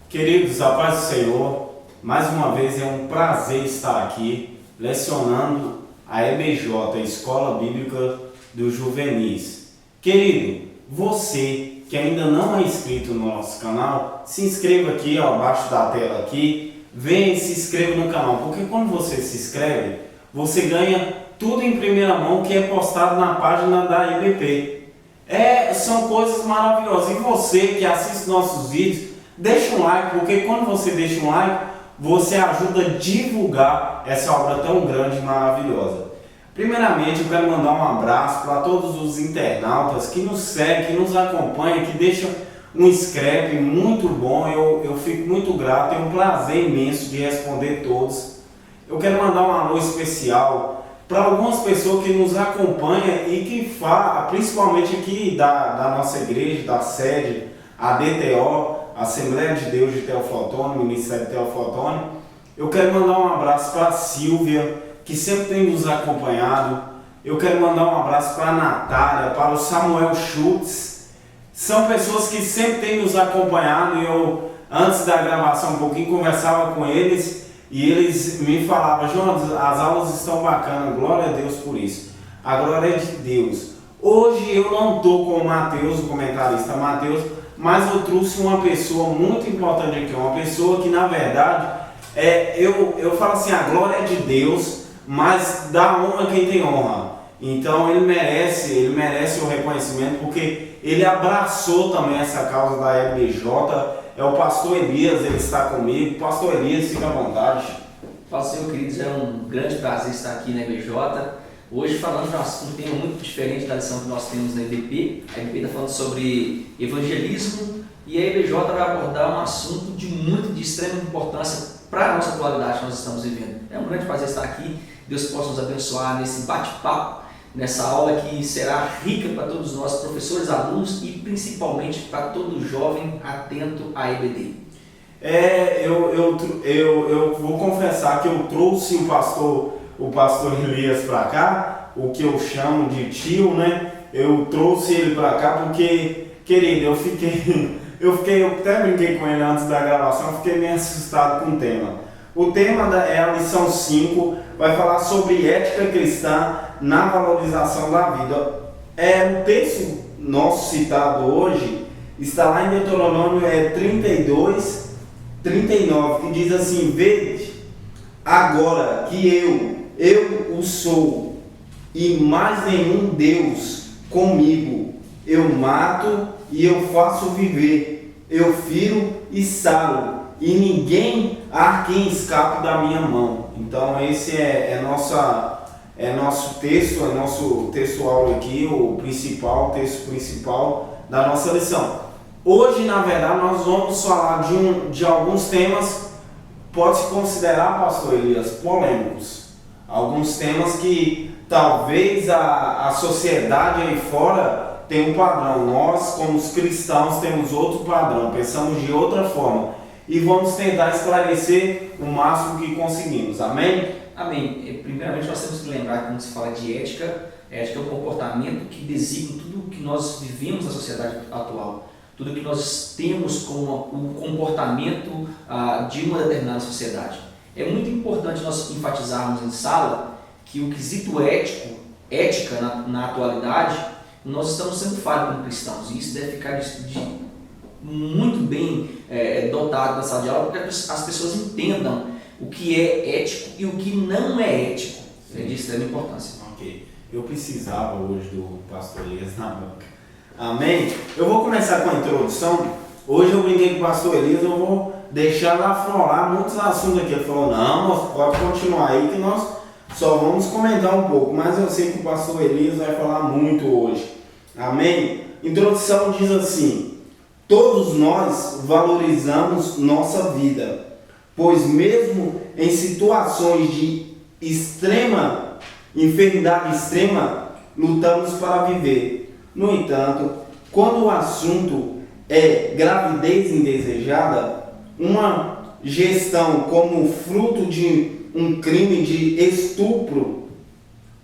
Queridos, a paz do Senhor, mais uma vez é um prazer estar aqui lecionando a EBJ, a Escola Bíblica dos Juvenis. Querido, você que ainda não é inscrito no nosso canal, se inscreva aqui abaixo da tela aqui, venha e se inscreva no canal, porque quando você se inscreve, você ganha tudo em primeira mão que é postado na página da EBP. São coisas maravilhosas. E você que assiste nossos vídeos, deixa um like, porque quando você deixa um like, você ajuda a divulgar essa obra tão grande e maravilhosa. Primeiramente, eu quero mandar um abraço para todos os internautas que nos seguem, que nos acompanham, que deixam um scrap muito bom. Eu fico muito grato, é um prazer imenso de responder todos. Eu quero mandar um alô especial para algumas pessoas que nos acompanham e que falam, principalmente aqui da nossa igreja, da sede, a DTO, Assembleia de Deus de Teoflotone, Ministério de Teoflotone. Eu quero mandar um abraço para a Silvia, que sempre tem nos acompanhado. Eu quero mandar um abraço para a Natália, para o Samuel Schultz. São pessoas que sempre têm nos acompanhado e eu, antes da gravação, um pouquinho conversava com eles e eles me falavam: Jonas, as aulas estão bacanas, glória a Deus por isso. A glória é de Deus. Hoje eu não estou com o Mateus, o comentarista Mateus, mas eu trouxe uma pessoa muito importante aqui, uma pessoa que na verdade, eu falo assim, a glória é de Deus, mas dá honra quem tem honra. Então ele merece o reconhecimento, porque ele abraçou também essa causa da EBJ. É o pastor Elias, ele está comigo. Pastor Elias, fica à vontade. Fala, Senhor, queridos, é um grande prazer estar aqui na EBJ. Hoje falando de um tema muito diferente da lição que nós temos na EBP. A EBP está falando sobre evangelismo e a EBJ vai abordar um assunto de extrema importância para a nossa atualidade que nós estamos vivendo. É um grande prazer estar aqui. Deus possa nos abençoar nesse bate-papo, nessa aula que será rica para todos nós, professores, alunos e principalmente para todo jovem atento à EBD. Eu vou confessar que eu trouxe o pastor Elias para cá, o que eu chamo de tio, né? Eu trouxe ele para cá porque, querido, eu até brinquei com ele antes da gravação, fiquei meio assustado com o tema. O tema é a lição 5, vai falar sobre ética cristã na valorização da vida. O texto nosso citado hoje está lá em Deuteronômio 32, 39, que diz assim: vede agora que eu o sou, e mais nenhum Deus comigo. Eu mato e eu faço viver, eu firo e saro, e ninguém há quem escape da minha mão. Então esse é nosso texto, é nosso texto aula aqui, o texto principal da nossa lição. Hoje, na verdade, nós vamos falar de alguns temas, pode-se considerar, pastor Elias, polêmicos. Alguns temas que talvez a sociedade aí fora tem um padrão. Nós, como os cristãos, temos outro padrão, pensamos de outra forma. E vamos tentar esclarecer o máximo que conseguimos. Amém? Amém. Primeiramente, nós temos que lembrar que quando se fala de ética é um comportamento que designa tudo o que nós vivemos na sociedade atual. Tudo que nós temos como o comportamento de uma determinada sociedade. É muito importante nós enfatizarmos em sala que o quesito ética na atualidade, nós estamos sendo falhos como cristãos, e isso deve ficar muito bem dotado na sala de aula, para que as pessoas entendam o que é ético e o que não é ético. É de extrema importância. Ok. Eu precisava hoje do pastor Elias na banca. Amém? Eu vou começar com a introdução. Hoje eu brinquei com o pastor Elias, eu vou deixar ele aflorar muitos assuntos aqui. Ele falou: não, pode continuar aí que nós só vamos comentar um pouco, mas eu sei que o pastor Elias vai falar muito hoje. Amém? Introdução diz assim: todos nós valorizamos nossa vida, pois mesmo em situações de enfermidade extrema, lutamos para viver. No entanto, quando o assunto é gravidez indesejada, uma gestão como fruto de um crime de estupro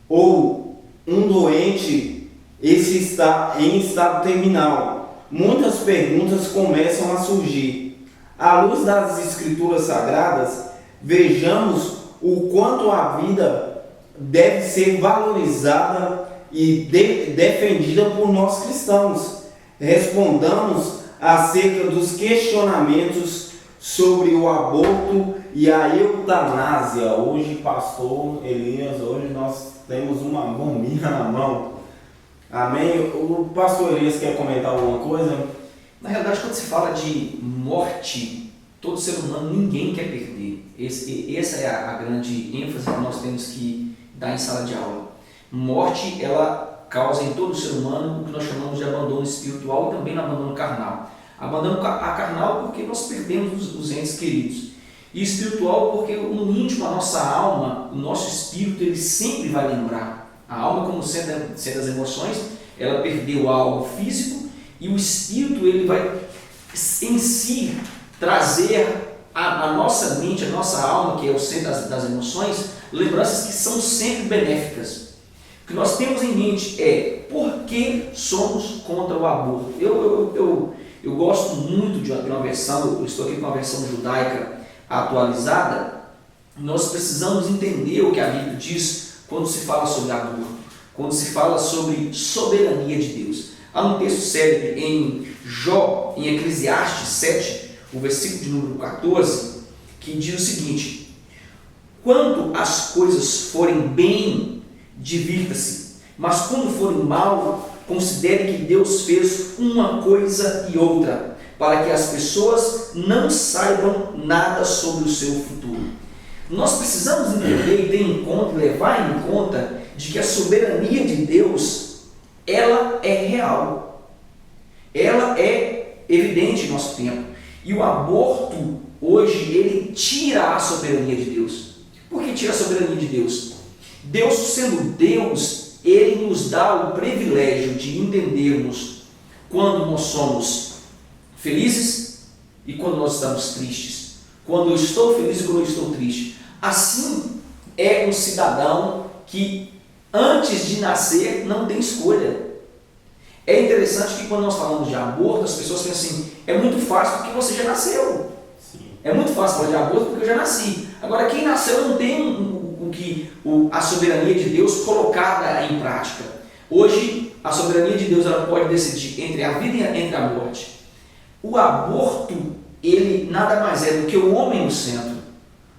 ou um doente, esse está em estado terminal, muitas perguntas começam a surgir. À luz das Escrituras Sagradas, vejamos o quanto a vida deve ser valorizada e defendida por nós cristãos. Respondamos acerca dos questionamentos sobre o aborto e a eutanásia. Hoje, pastor Elias, hoje nós temos uma bombinha na mão. Amém? O pastor Elias quer comentar alguma coisa? Na realidade, quando se fala de morte, todo ser humano, ninguém quer perder. Essa é a grande ênfase que nós temos que dar em sala de aula. Morte, ela causa em todo ser humano o que nós chamamos de abandono espiritual e também no abandono carnal. Abandono carnal porque nós perdemos os entes queridos. E espiritual porque no íntimo a nossa alma, o nosso espírito, ele sempre vai lembrar. A alma, como sendo as emoções, ela perdeu algo físico e o espírito, ele vai em si trazer a nossa mente, a nossa alma, que é o centro das emoções, lembranças que são sempre benéficas. O que nós temos em mente é por que somos contra o aborto. Eu gosto muito de uma versão, eu estou aqui com uma versão judaica atualizada. Nós precisamos entender o que a Bíblia diz quando se fala sobre aborto, quando se fala sobre soberania de Deus. Há um texto célebre em Jó, em Eclesiastes 7, o versículo de número 14, que diz o seguinte: quando as coisas forem bem, divirta-se, mas quando forem mal, considere que Deus fez uma coisa e outra, para que as pessoas não saibam nada sobre o seu futuro. Nós precisamos entender e ter em conta, levar em conta, de que a soberania de Deus, ela é real. Ela é evidente em nosso tempo. E o aborto, hoje, ele tira a soberania de Deus. Por que tira a soberania de Deus? Deus, sendo Deus, ele nos dá o privilégio de entendermos quando nós somos felizes e quando nós estamos tristes. Quando eu estou feliz e quando eu estou triste. Assim é um cidadão que antes de nascer não tem escolha. É interessante que quando nós falamos de aborto, as pessoas pensam assim: é muito fácil porque você já nasceu. Sim. É muito fácil falar de aborto porque eu já nasci. Agora, quem nasceu não tem a soberania de Deus colocada em prática. Hoje, a soberania de Deus, ela pode decidir entre a vida e entre a morte. O aborto, ele nada mais é do que o homem no centro,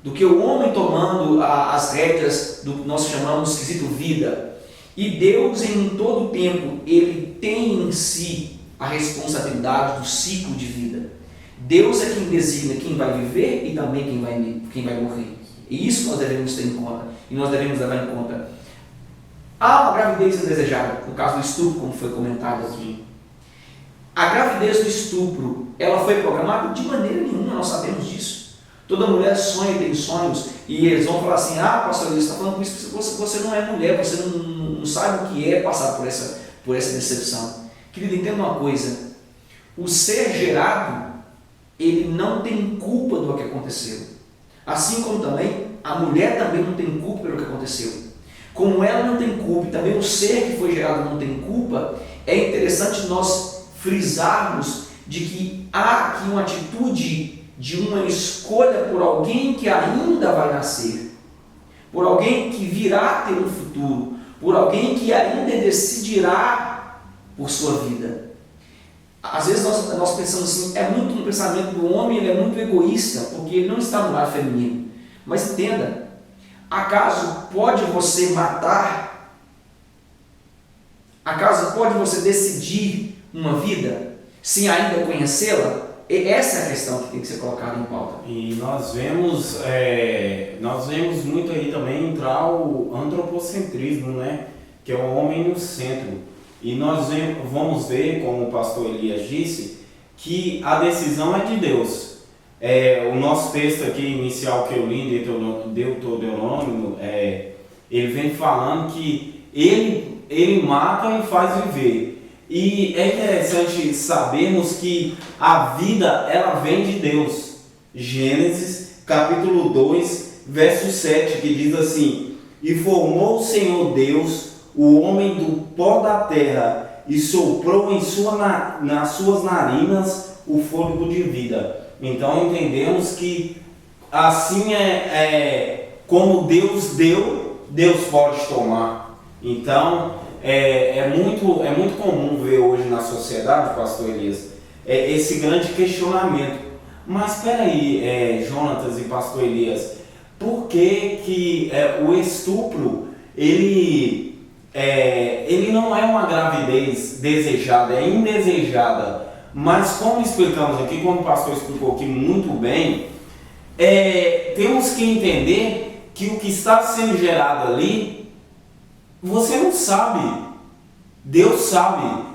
do que o homem tomando as rédeas do que nós chamamos quesito vida. E Deus, em todo o tempo, ele tem em si a responsabilidade do ciclo de vida. Deus é quem designa quem vai viver e também quem vai morrer. E isso nós devemos ter em conta, e nós devemos levar em conta. Há uma gravidez indesejada, no caso do estupro, como foi comentado aqui. A gravidez do estupro, ela foi programada? De maneira nenhuma, nós sabemos disso. Toda mulher sonha e tem sonhos, e eles vão falar assim: ah, pastor, você está falando isso porque você não é mulher, você não sabe o que é passar por essa decepção. Querido, entenda uma coisa: o ser gerado, ele não tem culpa do que aconteceu. Assim como também, a mulher também não tem culpa pelo que aconteceu. Como ela não tem culpa e também o ser que foi gerado não tem culpa, é interessante nós frisarmos de que há aqui uma atitude de uma escolha por alguém que ainda vai nascer, por alguém que virá ter um futuro, por alguém que ainda decidirá por sua vida. Às vezes nós pensamos assim: é muito um pensamento do homem, ele é muito egoísta, porque ele não está no lar feminino. Mas entenda, acaso pode você matar? Acaso pode você decidir uma vida sem ainda conhecê-la? Essa é a questão que tem que ser colocada em pauta. E nós vemos muito aí também entrar o antropocentrismo, né? Que é o homem no centro. E nós vamos ver, como o pastor Elias disse, que a decisão é de Deus. O nosso texto aqui inicial que eu li, Deuteronômio, ele vem falando que ele mata e faz viver. E é interessante sabermos que a vida, ela vem de Deus. Gênesis capítulo 2, verso 7, que diz assim: e formou o Senhor Deus o homem do pó da terra, e soprou nas suas narinas o fôlego de vida. Então entendemos que assim como Deus deu, Deus pode tomar. Então é muito comum ver hoje na sociedade, pastor Elias, esse grande questionamento. Mas espera aí, Jonatas e pastor Elias, por que o estupro ele não é uma gravidez desejada, é indesejada? Mas como explicamos aqui, como o pastor explicou aqui muito bem, temos que entender que o que está sendo gerado ali, você não sabe, Deus sabe.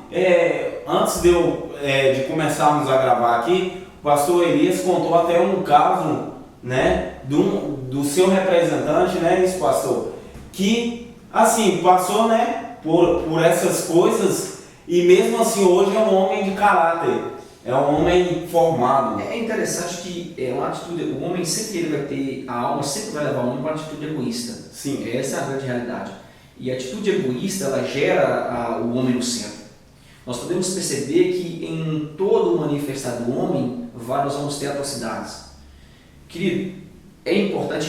Antes de começarmos a gravar aqui, o pastor Elias contou até um caso, né, do seu representante, né, isso, pastor, que assim passou, né, por essas coisas e mesmo assim hoje é um homem de caráter, é um homem formado. É interessante que uma atitude, o homem sempre ele vai ter, a alma sempre vai levar o homem para uma atitude egoísta. Sim. Essa é a grande realidade. E a atitude egoísta, ela gera o homem no centro. Nós podemos perceber que em todo o manifestar do homem, nós vamos ter atrocidades. Querido, é importante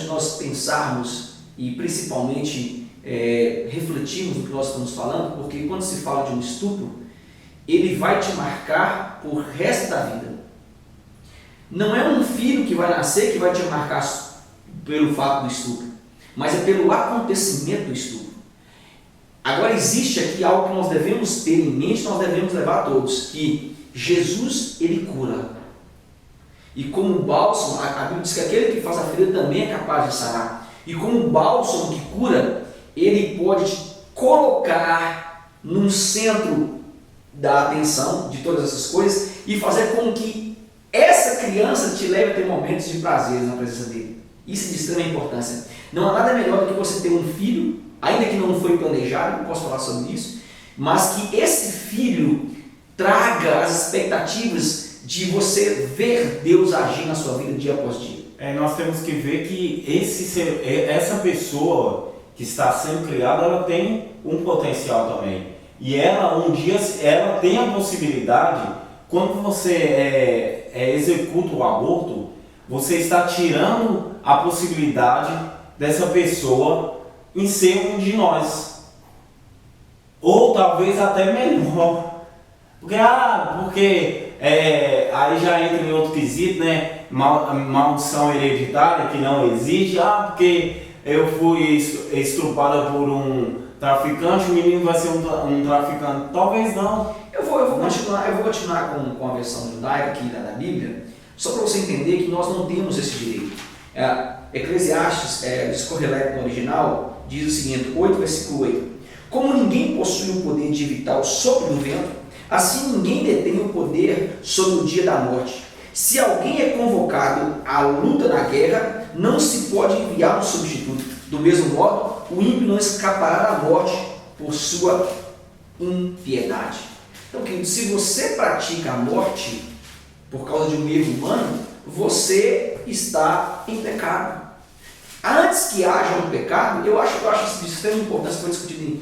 nós pensarmos e principalmente refletirmos no que nós estamos falando, porque quando se fala de um estupro, ele vai te marcar por resto da vida. Não é um filho que vai nascer que vai te marcar pelo fato do estupro, mas é pelo acontecimento do estupro. Agora existe aqui algo que nós devemos ter em mente, nós devemos levar a todos, que Jesus, ele cura. E como bálsamo, a Bíblia diz que aquele que faz a ferida também é capaz de sarar. E como bálsamo que cura, ele pode te colocar no centro da atenção de todas essas coisas e fazer com que essa criança te leve a ter momentos de prazer na presença dele. Isso é de extrema importância. Não há nada melhor do que você ter um filho, ainda que não foi planejado, não posso falar sobre isso, mas que esse filho traga as expectativas de você ver Deus agir na sua vida dia após dia. Nós temos que ver que essa pessoa que está sendo criada, ela tem um potencial também. E ela, um dia, ela tem a possibilidade, quando você executa o aborto, você está tirando a possibilidade dessa pessoa em ser um de nós. Ou talvez até melhor. Porque aí já entra em outro quesito, né? Maldição hereditária que não existe. Porque eu fui estrupada por um traficante, o menino vai ser um traficante. Talvez não. Eu vou continuar com a versão judaica aqui da Bíblia, só para você entender que nós não temos esse direito. Eclesiastes, o Escorreleto no original, diz o seguinte, 8, versículo 8. Como ninguém possui o poder de evitar o sopro do vento, assim ninguém detém o poder sobre o dia da morte. Se alguém é convocado à luta na guerra, não se pode enviar um substituto. Do mesmo modo, o ímpio não escapará da morte por sua impiedade. Então, querido, se você pratica a morte por causa de um erro humano, você está em pecado. Antes que haja um pecado, eu acho isso de extrema importância, foi discutido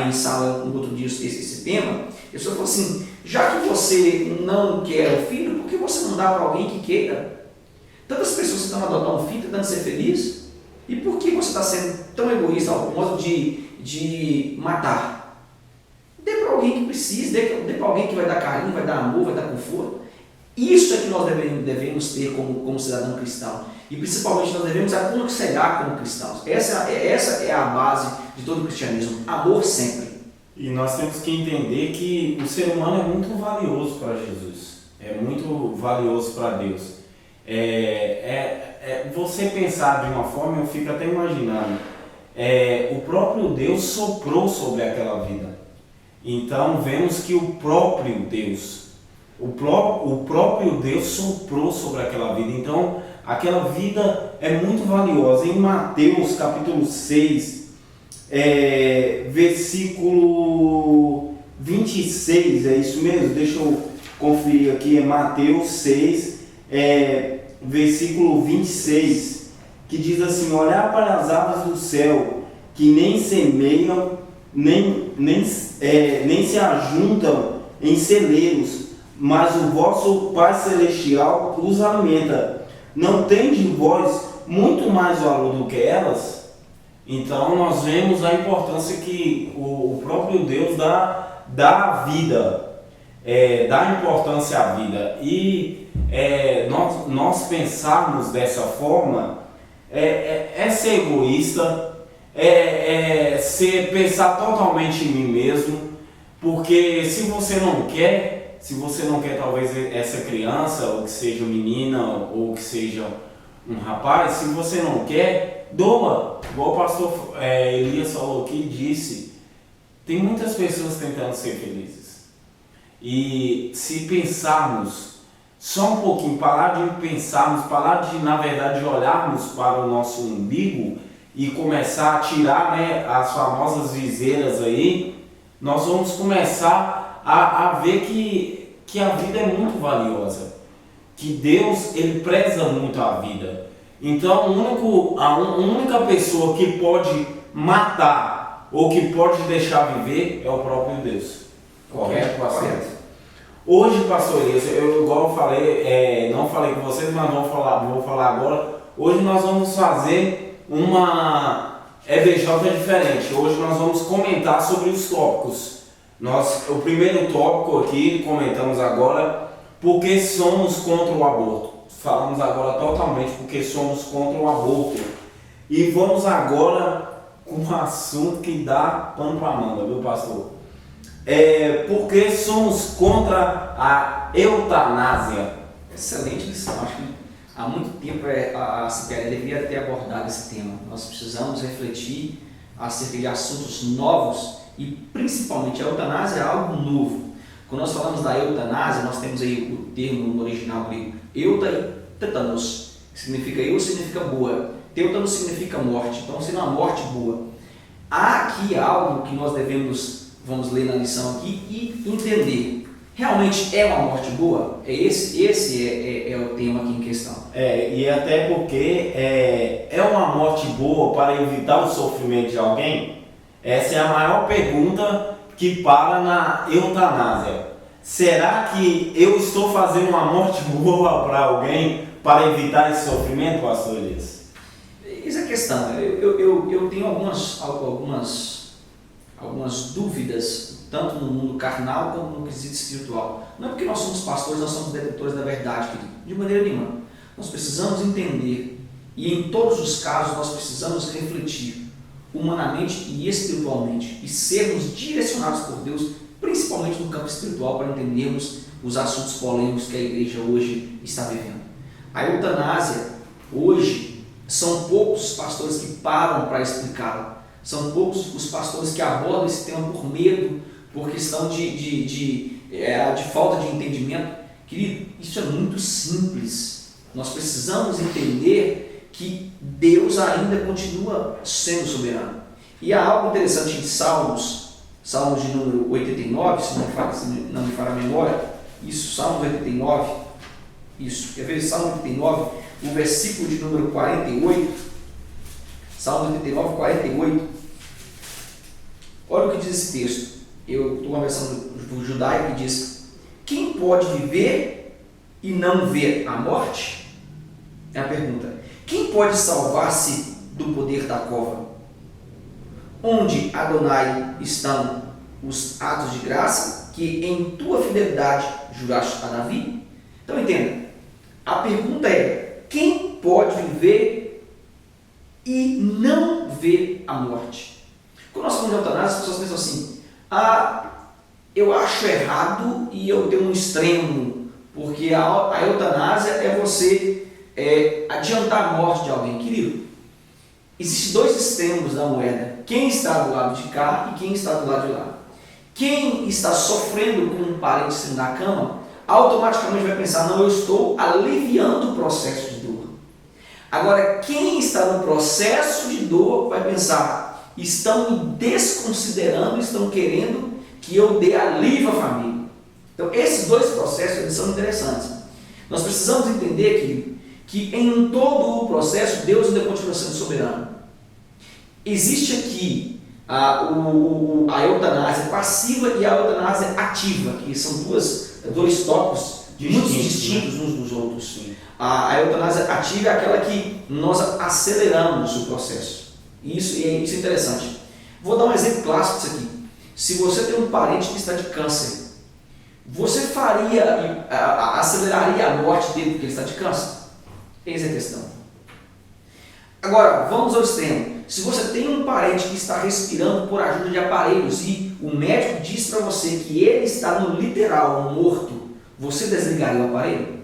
em sala um outro dia esse tema. Eu só falo assim, já que você não quer o filho, por que você não dá para alguém que queira? Tantas pessoas estão adotar um filho, tentando ser feliz, e por que você está sendo tão egoísta ao ponto de matar? Dê para alguém que precisa, dê para alguém que vai dar carinho, vai dar amor, vai dar conforto. Isso é que nós devemos ter como cidadão cristão. E principalmente nós devemos aconselhar como cristãos. Essa é a base de todo o cristianismo. Amor sempre. E nós temos que entender que o ser humano é muito valioso para Jesus. É muito valioso para Deus. Você pensar de uma forma, eu fico até imaginando. O próprio Deus soprou sobre aquela vida. Então vemos que o próprio Deus soprou sobre aquela vida. Então aquela vida é muito valiosa. Em Mateus capítulo 6, versículo 26, é isso mesmo? Deixa eu conferir aqui, é Mateus 6, versículo 26, que diz assim: olhar para as aves do céu, que nem semeiam, nem se ajuntam em celeiros, mas o vosso Pai Celestial os alimenta. Não tem de vós muito mais valor do que elas? Então nós vemos a importância que o próprio Deus dá à vida, dá importância à vida. E nós pensarmos dessa forma é ser egoísta, pensar totalmente em mim mesmo, porque se você não quer talvez essa criança, ou que seja menina, ou que seja um rapaz, se você não quer, doa. Igual o pastor Elias falou aqui, disse, tem muitas pessoas tentando ser felizes. E se pensarmos só um pouquinho, parar de pensarmos, parar de, na verdade, olharmos para o nosso umbigo e começar a tirar, né, as famosas viseiras aí, nós vamos começar a ver que a vida é muito valiosa, que Deus, Ele preza muito a vida. Então, a única pessoa que pode matar ou que pode deixar viver é o próprio Deus. Correto, pastor? Correto. Hoje, pastor Elias, igual eu falei, não falei com vocês, mas vou falar agora. Hoje nós vamos fazer uma EBJ diferente. Hoje nós vamos comentar sobre os tópicos. O primeiro tópico aqui, comentamos agora, porque somos contra o aborto. Falamos agora totalmente porque somos contra o aborto. E vamos agora com um assunto que dá pano para manga, viu, pastor? Porque somos contra a eutanásia. Excelente lição. Acho que há muito tempo a CPL deveria ter abordado esse tema. Nós precisamos refletir acerca de assuntos novos e principalmente a eutanásia é algo novo. Quando nós falamos da eutanásia, nós temos aí o termo no original grego euta e tetanos, que significa eu, significa boa. Teutanus significa morte, então seria uma morte boa. Há aqui algo que nós vamos ler na lição aqui e entender. Realmente é uma morte boa? Esse é o tema aqui em questão. E até porque é uma morte boa para evitar o sofrimento de alguém? Essa é a maior pergunta que para na eutanásia. Será que eu estou fazendo uma morte boa para alguém para evitar esse sofrimento, pastor Elias? Essa é a questão. Eu tenho algumas dúvidas, tanto no mundo carnal como no quesito espiritual. Não é porque nós somos pastores, nós somos detentores da verdade, querido. De maneira nenhuma. Nós precisamos entender, e em todos os casos nós precisamos refletir humanamente e espiritualmente, e sermos direcionados por Deus, principalmente no campo espiritual, para entendermos os assuntos polêmicos que a igreja hoje está vivendo. A eutanásia, hoje, são poucos os pastores que param para explicá-la. São poucos os pastores que abordam esse tema por medo, por questão de falta de entendimento. Querido, isso é muito simples. Nós precisamos entender que Deus ainda continua sendo soberano. E há algo interessante em Salmos de número 89, se não me falha a memória, Salmos 89, quer ver? Salmo 89, o versículo de número 48, Salmo 89, 48, olha o que diz esse texto. Eu estou com uma versão do judaico que diz: quem pode viver e não ver a morte? É a pergunta. Quem pode salvar-se do poder da cova? Onde, Adonai, estão os atos de graça que em tua fidelidade juraste a Davi? Então entenda, a pergunta é: quem pode viver e não ver a morte? Quando nós falamos de eutanásia, as pessoas pensam assim: eu acho errado e eu tenho um extremo, porque a eutanásia é você adiantar a morte de alguém. Querido, existem dois extremos da moeda: quem está do lado de cá e quem está do lado de lá. Quem está sofrendo com um parente na cama, automaticamente vai pensar: não, eu estou aliviando o processo de dor. Agora, quem está no processo de dor vai pensar: estão me desconsiderando, estão querendo que eu dê alívio à família. Então, esses dois processos eles são interessantes. Nós precisamos entender que em todo o processo, Deus ainda continua sendo soberano. Existe aqui a eutanásia passiva e a eutanásia ativa, que são duas dois tópicos muito Distintos, distintos uns dos outros. A eutanásia ativa é aquela que nós aceleramos o processo. Isso é interessante. Vou dar um exemplo clássico disso aqui. Se você tem um parente que está de câncer, você aceleraria a morte dele porque ele está de câncer? Eis a questão. Agora, vamos ao extremo. Se você tem um parente que está respirando por ajuda de aparelhos e o médico diz para você que ele está no literal morto, você desligaria o aparelho?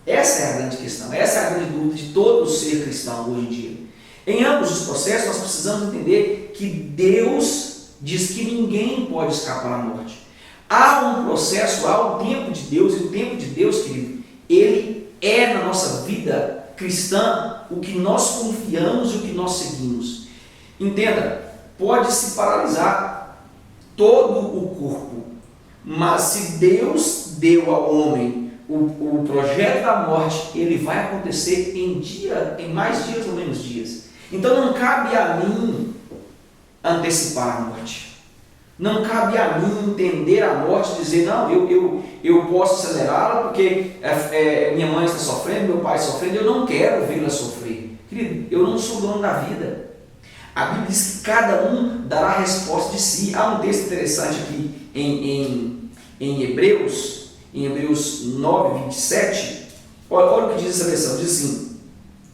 Essa é a grande questão, essa é a grande dúvida de todo ser cristão hoje em dia. Em ambos os processos, nós precisamos entender que Deus diz que ninguém pode escapar da morte. Há um processo, há o tempo de Deus, e o tempo de Deus, querido, ele é na nossa vida cristã o que nós confiamos e o que nós seguimos. Entenda, pode se paralisar todo o corpo, mas se Deus deu ao homem o projeto da morte, ele vai acontecer em mais dias ou menos dias. Então não cabe a mim antecipar a morte. Não cabe a mim entender a morte e dizer, não, eu posso acelerá-la porque minha mãe está sofrendo, meu pai está sofrendo, eu não quero vê-la sofrer. Querido, eu não sou dono da vida. A Bíblia diz que cada um dará a resposta de si. Há um texto interessante aqui em Hebreus 9, 27. Olha o que diz essa versão. Diz assim,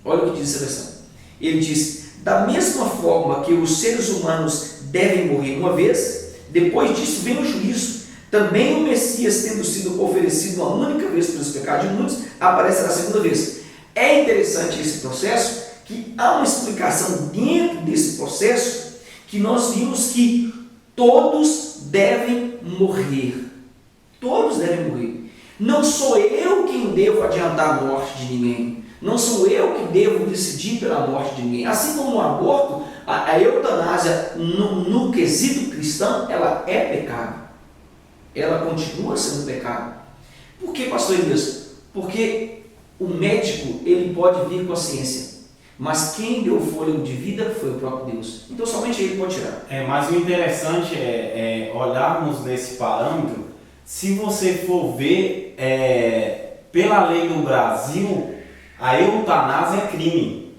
olha o que diz essa versão. Ele diz, da mesma forma que os seres humanos devem morrer uma vez, depois disso vem o juízo. Também o Messias, tendo sido oferecido uma única vez pelos pecados de muitos, aparecerá a segunda vez. É interessante esse processo, que há uma explicação dentro desse processo, que nós vimos que todos devem morrer. Todos devem morrer. Não sou eu quem devo adiantar a morte de ninguém. Não sou eu que devo decidir pela morte de ninguém. Assim como o aborto, a eutanásia no quesito cristão, ela é pecado. Ela continua sendo pecado. Por que, pastor Elias? Porque o médico, ele pode vir com a ciência, mas quem deu o fôlego de vida foi o próprio Deus. Então somente ele pode tirar. Mas o interessante é olharmos nesse parâmetro. Se você for ver, pela lei do Brasil, a eutanásia é crime.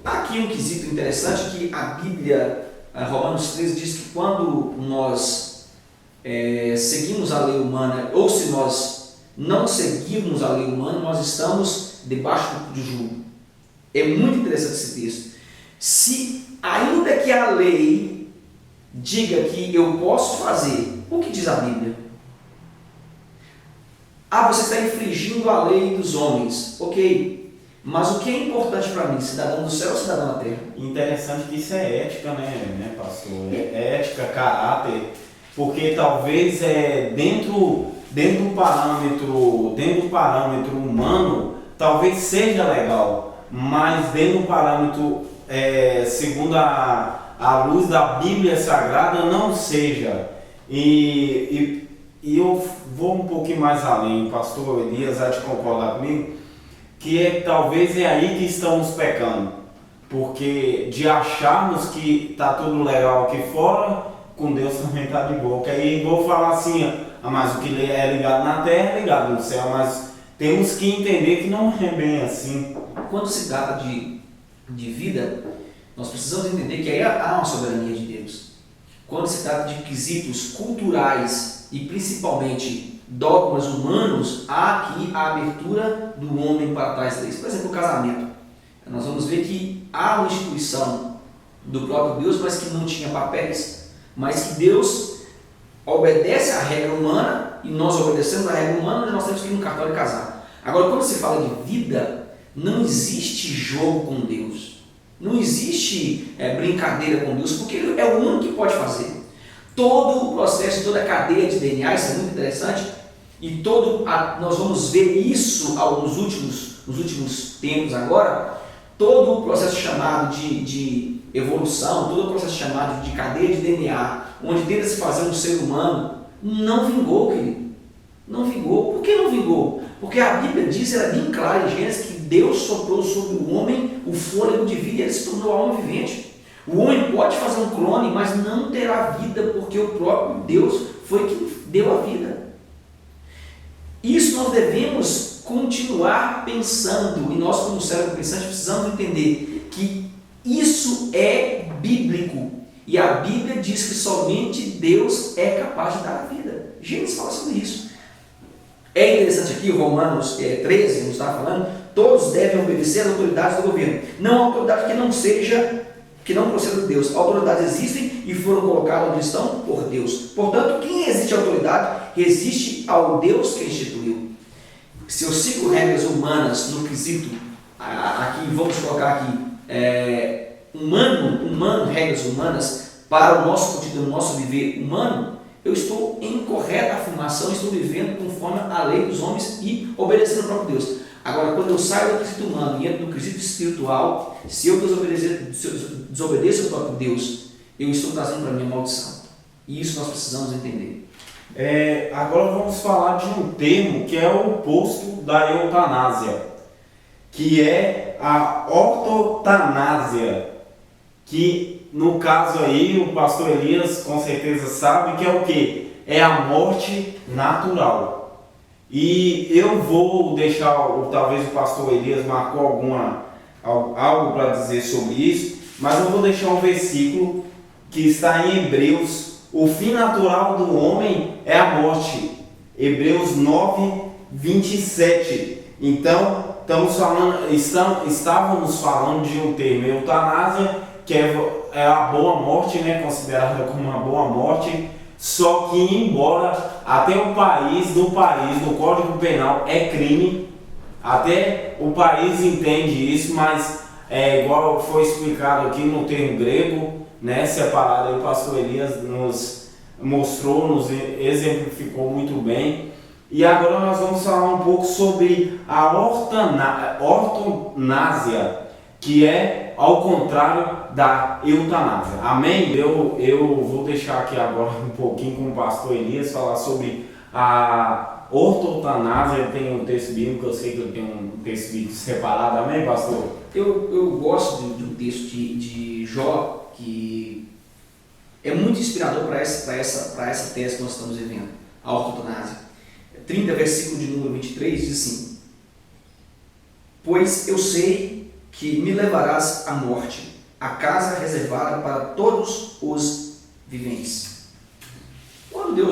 Aqui um quesito interessante que a Bíblia, Romanos 13, diz que quando nós seguimos a lei humana, ou se nós não seguirmos a lei humana, nós estamos debaixo do jugo. É muito interessante esse texto. Se ainda que a lei diga que eu posso fazer, o que diz a Bíblia? Você está infringindo a lei dos homens. Ok, mas o que é importante para mim? Cidadão do céu ou cidadão da terra? Interessante que isso é ética, né, pastor? É ética, caráter, porque talvez dentro do parâmetro humano, talvez seja legal, mas dentro do parâmetro, segundo a luz da Bíblia Sagrada, não seja. E eu vou um pouquinho mais além, pastor Elias há de concordar comigo, que talvez é aí que estamos pecando, porque de acharmos que está tudo legal aqui fora, com Deus também está de boa. Que aí vou falar assim, mas o que é ligado na terra é ligado no céu, mas temos que entender que não é bem assim. Quando se trata de vida, nós precisamos entender que aí há uma soberania de Deus. Quando se trata de quesitos culturais e principalmente dogmas humanos, há aqui a abertura do homem para trás deles. Por exemplo, o casamento. Nós vamos ver que há uma instituição do próprio Deus, mas que não tinha papéis, mas que Deus obedece à regra humana e nós obedecemos à regra humana, onde nós temos que ir no cartório e casar. Agora, quando se fala de vida, não existe jogo com Deus. Não existe brincadeira com Deus, porque Ele é o único que pode fazer. Todo o processo, toda a cadeia de DNA, isso é muito interessante, e nós vamos ver isso nos últimos tempos agora, todo o processo chamado de evolução, todo o processo chamado de cadeia de DNA, onde tenta se fazer um ser humano, não vingou, querido. Não vingou. Por que não vingou? Porque a Bíblia diz, ela é bem clara em Gênesis, que Deus soprou sobre o homem o fôlego de vida e ele se tornou alma vivente. O homem pode fazer um clone, mas não terá vida, porque o próprio Deus foi quem deu a vida. Isso nós devemos continuar pensando, e nós como cérebro pensante precisamos entender que isso é bíblico, e a Bíblia diz que somente Deus é capaz de dar a vida. Gênesis fala sobre isso. É interessante aqui, o Romanos 13, nos está falando, todos devem obedecer às autoridades do governo. Não há autoridade que não proceda de Deus. Autoridades existem e foram colocadas onde estão por Deus. Portanto, quem resiste à autoridade, resiste ao Deus que instituiu. Se eu sigo regras humanas no quesito, aqui vamos colocar aqui, humano, regras humanas para o nosso cotidiano, o nosso viver humano, eu estou em correta afirmação, estou vivendo conforme a lei dos homens e obedecendo ao próprio Deus. Agora, quando eu saio do quesito humano e entro no quesito espiritual, se eu desobedeço ao próprio Deus, eu estou trazendo para mim a maldição. E isso nós precisamos entender. Agora vamos falar de um termo que é o oposto da eutanásia, que é a ortotanásia, que no caso aí o pastor Elias com certeza sabe que é o que? É a morte natural. E eu vou deixar, talvez o pastor Elias marcou algo para dizer sobre isso, mas eu vou deixar um versículo que está em Hebreus. O fim natural do homem é a morte. Hebreus 9, 27. Então, estávamos falando de um termo, eutanásia, que é a boa morte, né, considerada como uma boa morte, só que embora até no Código Penal é crime, até o país entende isso, mas igual foi explicado aqui no termo grego, né, separado, aí o pastor Elias nos mostrou, nos exemplificou muito bem. E agora nós vamos falar um pouco sobre a ortotanásia, que é ao contrário da eutanásia. Amém? Eu vou deixar aqui agora um pouquinho com o pastor Elias falar sobre a ortotanásia. Tem um texto bíblico, eu sei que eu tenho um texto bíblico separado. Amém, pastor? Eu gosto de um texto de Jó, que é muito inspirador para essa tese que nós estamos vivendo, a ortotanásia. 30, versículo de número 23, diz assim: Pois eu sei que me levarás à morte, a casa reservada para todos os viventes. Quando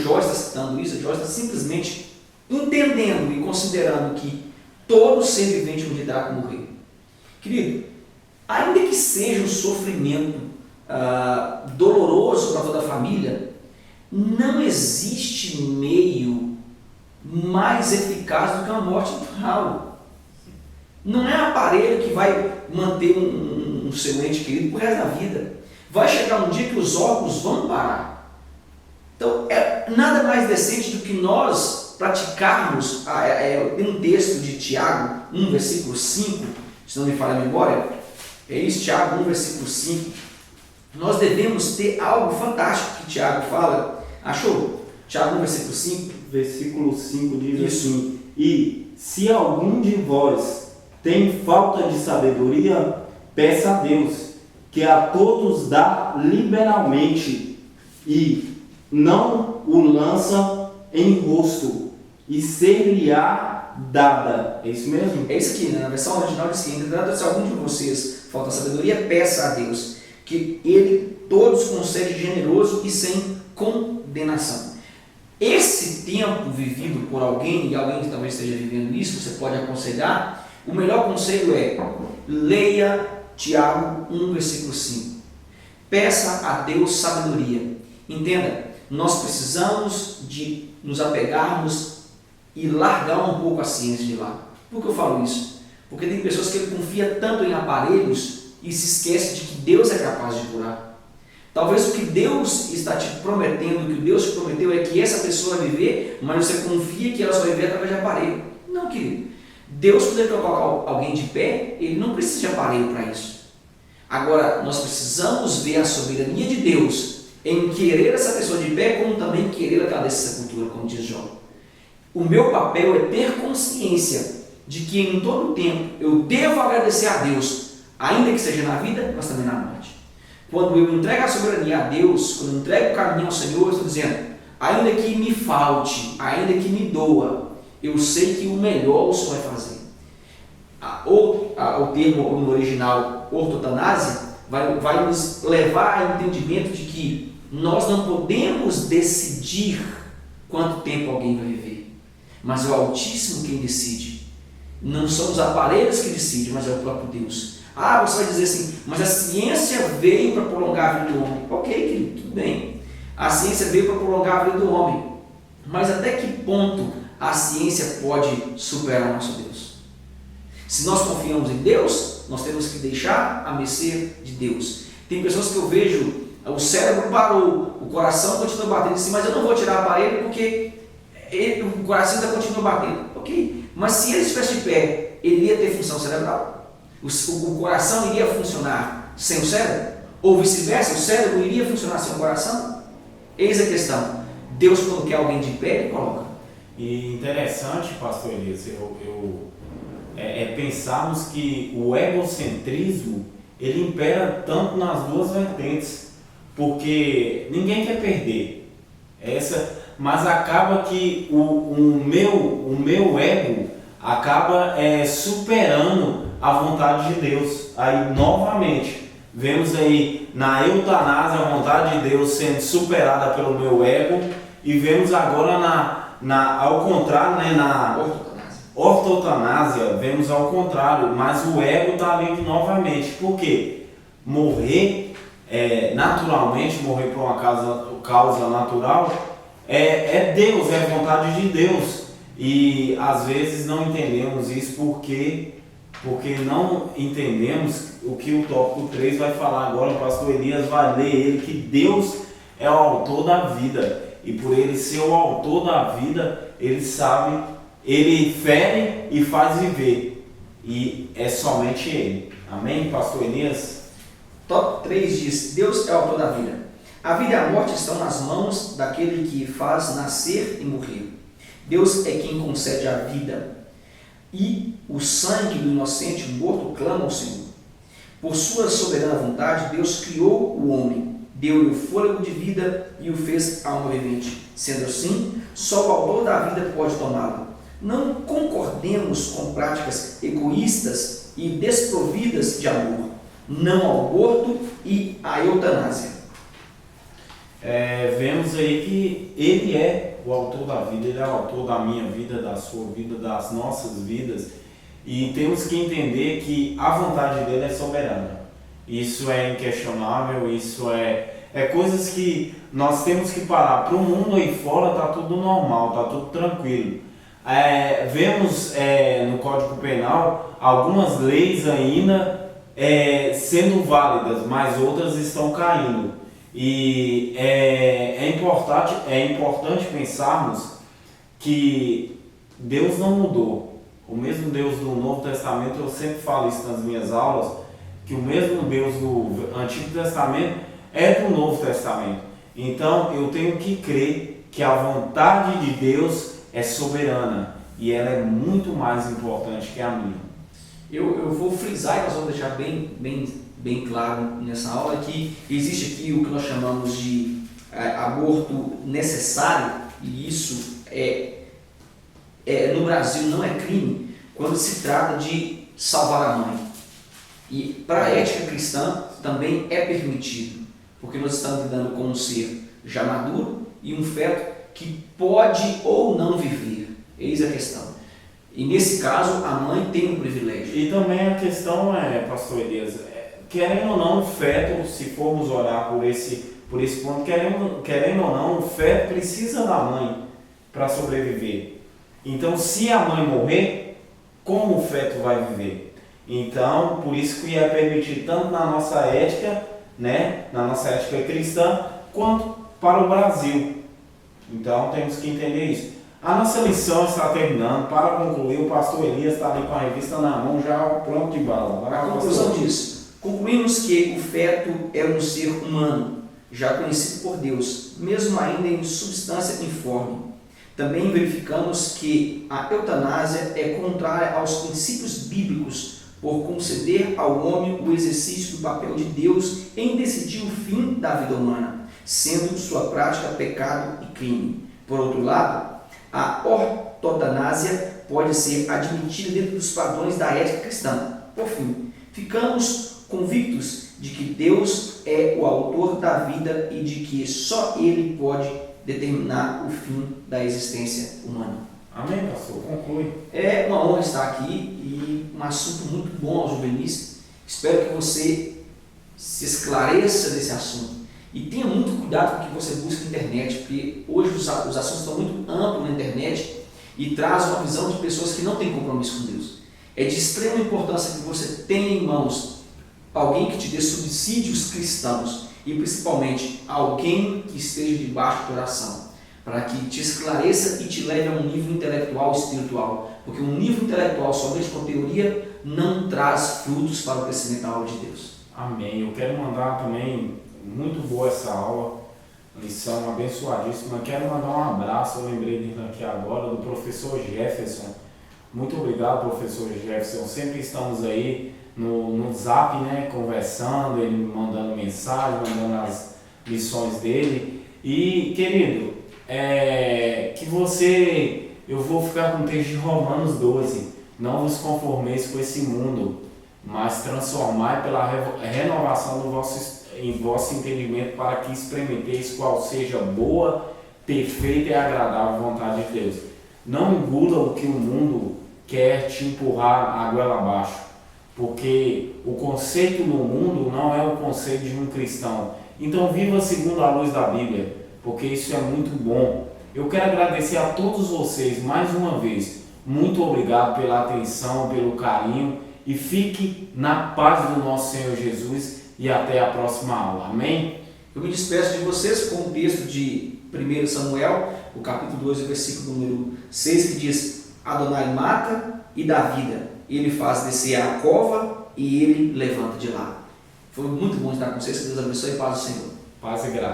Jó está citando isso, Jó está simplesmente entendendo e considerando que todo ser vivente um dia terá que morrer. Querido, ainda que seja um sofrimento doloroso para toda a família, não existe meio mais eficaz do que uma morte natural. Não é aparelho que vai manter um seu ente querido por resto da vida. Vai chegar um dia que os órgãos vão parar. Então, é nada mais decente do que nós praticarmos. Tem um texto de Tiago 1, versículo 5, se não me falha a memória, é isso, Tiago 1, versículo 5. Nós devemos ter algo fantástico que Tiago fala. Achou? Tiago 1, versículo 5. Versículo 5 diz assim: E se algum de vós tem falta de sabedoria, peça a Deus, que a todos dá liberalmente, e não o lança em rosto, e ser-lhe-á dada. É isso mesmo? É isso aqui, né? Na versão original diz assim: entretanto, se algum de vocês falta sabedoria, peça a Deus, que Ele todos concede generoso e sem condenação. Esse tempo vivido por alguém, e alguém que talvez esteja vivendo isso, você pode aconselhar, o melhor conselho é: leia Tiago 1, versículo 5. Peça a Deus sabedoria. Entenda, nós precisamos de nos apegarmos e largar um pouco a ciência de lado. Por que eu falo isso? Porque tem pessoas que confiam tanto em aparelhos e se esquecem de que Deus é capaz de curar. Talvez o que Deus está te prometendo, o que Deus te prometeu é que essa pessoa vai viver, mas você confia que ela só vai viver através de aparelho. Não, querido. Deus, quando Ele colocar alguém de pé, Ele não precisa de aparelho para isso. Agora, nós precisamos ver a soberania de Deus em querer essa pessoa de pé, como também querer aquela dessa sepultura, como diz Jó. O meu papel é ter consciência de que em todo tempo eu devo agradecer a Deus, ainda que seja na vida, mas também na morte. Quando eu entrego a soberania a Deus, quando eu entrego o caminho ao Senhor, eu estou dizendo: ainda que me falte, ainda que me doa, eu sei que o melhor o Senhor vai fazer. O termo no original ortotanásia vai nos levar ao entendimento de que nós não podemos decidir quanto tempo alguém vai viver, mas é o Altíssimo quem decide. Não são os aparelhos que decidem, mas é o próprio Deus. Você vai dizer assim, mas a ciência veio para prolongar a vida do homem. Ok, querido, tudo bem. A ciência veio para prolongar a vida do homem, mas até que ponto a ciência pode superar o nosso Deus? Se nós confiamos em Deus, nós temos que deixar a mercê de Deus. Tem pessoas que eu vejo, o cérebro parou, o coração continua batendo, assim, mas eu não vou tirar o aparelho porque o coração ainda continua batendo. Ok, mas se ele estivesse de pé, ele ia ter função cerebral? O coração iria funcionar sem o cérebro? Ou vice-versa, o cérebro iria funcionar sem o coração? Eis a questão. Deus, quando quer alguém de pé, ele coloca. E interessante, pastor Elias, pensarmos que o egocentrismo ele impera tanto nas duas vertentes, porque ninguém quer perder mas acaba que o meu ego acaba superando a vontade de Deus. Aí novamente vemos aí na eutanásia a vontade de Deus sendo superada pelo meu ego, e vemos agora ao contrário, né, na ortotanásia, vemos ao contrário, mas o ego está ali novamente. Por quê? Morrer naturalmente, morrer por uma causa natural, é Deus, é a vontade de Deus. E às vezes não entendemos isso porque não entendemos o que o tópico 3 vai falar agora. O pastor Elias vai ler ele, que Deus é o autor da vida, e por ele ser o autor da vida, ele sabe, ele fere e faz viver, e é somente ele. Amém, pastor Elias? Tópico 3 diz: Deus é o autor da vida. A vida e a morte estão nas mãos daquele que faz nascer e morrer. Deus é quem concede a vida, e o sangue do inocente morto clama ao Senhor. Por sua soberana vontade, Deus criou o homem, deu-lhe o fôlego de vida e o fez alma vivente. Sendo assim, só o autor da vida pode tomá-lo. Não concordemos com práticas egoístas e desprovidas de amor, não ao aborto e à eutanásia. Vemos aí que ele é o autor da vida, ele é o autor da minha vida, da sua vida, das nossas vidas, e temos que entender que a vontade dele é soberana. Isso é inquestionável, isso é coisas que nós temos que parar. Para o mundo aí fora está tudo normal, está tudo tranquilo. Vemos no Código Penal algumas leis ainda sendo válidas, mas outras estão caindo. E é importante pensarmos que Deus não mudou. O mesmo Deus do Novo Testamento, eu sempre falo isso nas minhas aulas, que o mesmo Deus do Antigo Testamento é do Novo Testamento. Então eu tenho que crer que a vontade de Deus é soberana, e ela é muito mais importante que a minha. Eu vou frisar, e nós vamos deixar bem claro nessa aula, que existe aqui o que nós chamamos de aborto necessário, e isso no Brasil não é crime quando se trata de salvar a mãe. E para a ética cristã também é permitido, porque nós estamos lidando com um ser já maduro e um feto que pode ou não viver. Eis a questão. E nesse caso a mãe tem um privilégio. E também a questão pastor Elias, querendo ou não, o feto, se formos orar por esse ponto, querendo ou não, o feto precisa da mãe para sobreviver. Então, se a mãe morrer, como o feto vai viver? Então, por isso que é permitido tanto na nossa ética, né, na nossa ética cristã, quanto para o Brasil. Então, temos que entender isso. A nossa lição está terminando. Para concluir, o pastor Elias está ali com a revista na mão, já pronto de bala. A conclusão disso: concluímos que o feto é um ser humano, já conhecido por Deus, mesmo ainda em substância informe. Também verificamos que a eutanásia é contrária aos princípios bíblicos, por conceder ao homem o exercício do papel de Deus em decidir o fim da vida humana. sendo sua prática pecado e crime. Por outro lado, a ortotanásia pode ser admitida dentro dos padrões da ética cristã. Por fim, ficamos convictos de que Deus é o autor da vida e de que só Ele pode determinar o fim da existência humana. Amém, pastor? Conclui. É uma honra estar aqui e um assunto muito bom aos juvenis. Espero que você se esclareça desse assunto e tenha muito cuidado com o que você busca na internet, porque hoje os assuntos estão muito amplos na internet e traz uma visão de pessoas que não têm compromisso com Deus. É de extrema importância que você tenha em mãos alguém que te dê subsídios cristãos e principalmente alguém que esteja debaixo de oração, para que te esclareça e te leve a um nível intelectual e espiritual, porque um nível intelectual somente com teoria não traz frutos para o crescimento da obra de Deus. Amém. Eu quero mandar também, muito boa essa aula, lição abençoadíssima. Quero mandar um abraço, eu lembrei dele aqui agora, do professor Jefferson. Muito obrigado, professor Jefferson. Sempre estamos aí no Zap, né, conversando, ele mandando mensagem, mandando as lições dele. E, querido, eu vou ficar com o texto de Romanos 12. Não vos conformeis com esse mundo, mas transformai pela renovação em vosso entendimento, para que experimenteis qual seja boa, perfeita e agradável vontade de Deus. Não engula o que o mundo quer te empurrar a goela abaixo, porque o conceito no mundo não é o conceito de um cristão. Então viva segundo a luz da Bíblia, porque isso é muito bom. Eu quero agradecer a todos vocês mais uma vez. Muito obrigado pela atenção, pelo carinho, e fique na paz do nosso Senhor Jesus e até a próxima aula. Amém? Eu me despeço de vocês com o texto de 1 Samuel, o capítulo 2, o versículo número 6, que diz: Adonai mata e dá vida, ele faz descer a cova e ele levanta de lá. Foi muito bom estar com vocês, que Deus abençoe e paz do Senhor. Paz e graça.